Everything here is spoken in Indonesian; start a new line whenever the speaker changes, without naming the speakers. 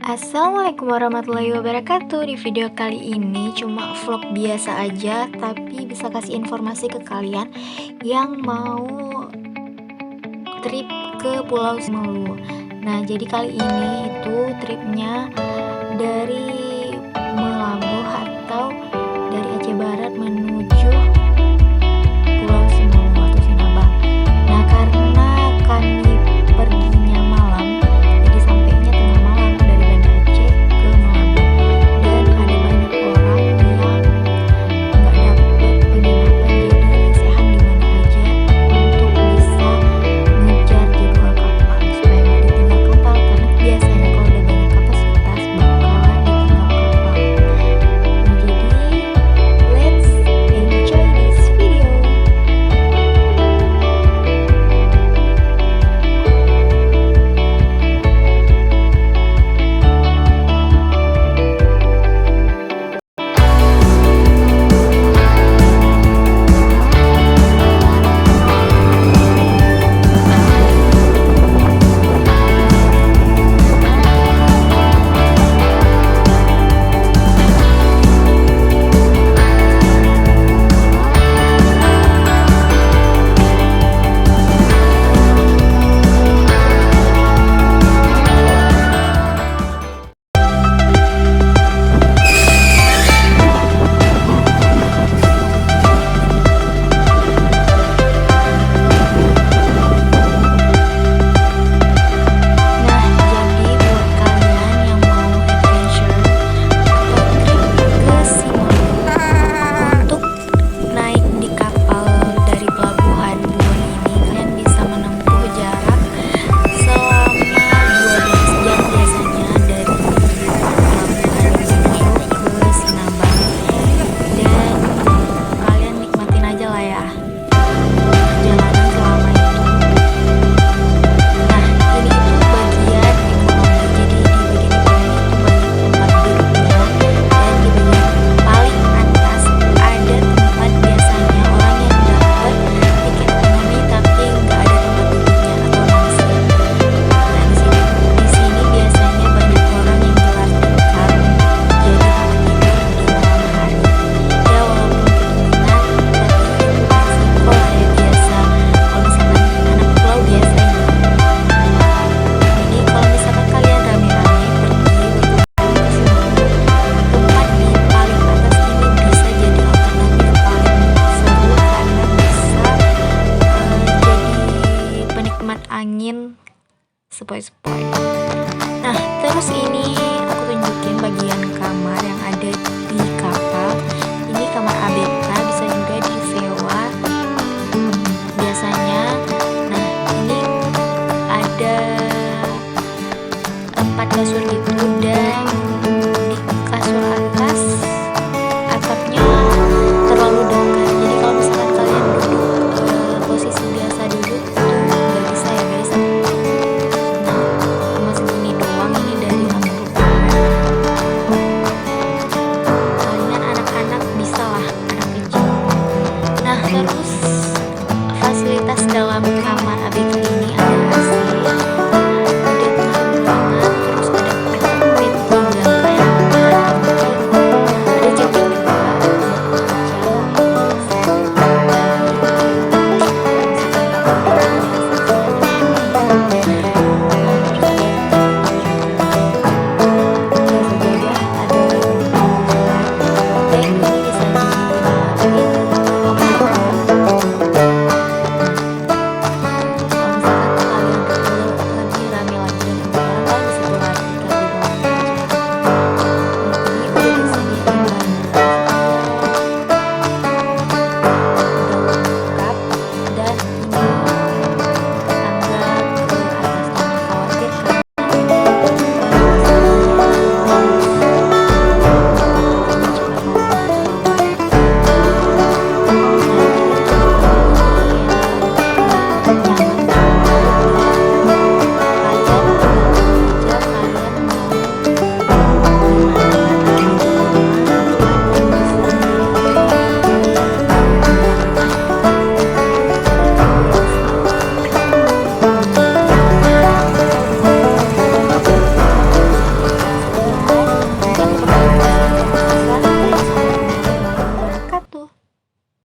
Assalamualaikum warahmatullahi wabarakatuh. Di video kali ini cuma vlog biasa aja, tapi bisa kasih informasi ke kalian yang mau trip ke Pulau Simelu. Nah, jadi kali ini itu tripnya dari Melabuh atau dari Aceh Barat menuju Pulau Simelu atau Sinabang. Nah, karena kami perginya malam, jadi sampainya tengah malam dari Banda Aceh ke Melabuh, dan ada banyak orang yang nggak dapet penginapan, jadi lesehan di mana aja untuk bisa ngejar jadwal kapal supaya nggak ditinggal kapal, karena biasanya kalau udah banyak kapasitas bakalan ditinggal kapal. Nah, jadi let's enjoy this video. Nah, jadi buat kalian yang mau adventure atau trip ke Simelu, untuk naik di kapal dari pelabuhan Buon ini kalian bisa menempuh jarak selama 12 jam biasanya dari pelabuhan menuju ke Sinabang, dan kalian nikmatin aja lah ya perjalanan selama itu. Nah, ini itu bagian ekonomi. Jadi di bagian ekonomi itu banyak tempat duduknya, dan di bagian paling atas ada tempat biasanya orang yang dapat tiket ekonomi tapi nggak ada tempat duduknya atau langsir. Nah, di sini biasanya banyak orang yang gelar tikar, jadi tempat tidur di malam hari. Ya walaupun kita minat, tapi itu resiko lah ya, biasa kalau misalkan anak pulau biasanya. Jadi kalau misalkan kalian rame-rame pergi berkunjung ke Simelu, tempat di paling atas ini bisa jadi alternatif paling seru karena bisa jadi penikmat angin sepoi-sepoi. Nah, terus ini aku tunjukin bagian kamar yang ada di kapal. Ini kamar ABK, bisa juga disewa biasanya. Nah, ini ada 4 kasur gitu, dan di kasur atas atapnya terlalu dekat, jadi kalau misalkan kalian duduk posisi biasa duduk itu nggak bisa ya guys. Nah, cuma segini doang ini dari amplopnya. Kalian anak-anak bisa lah, anak kecil. Nah, terus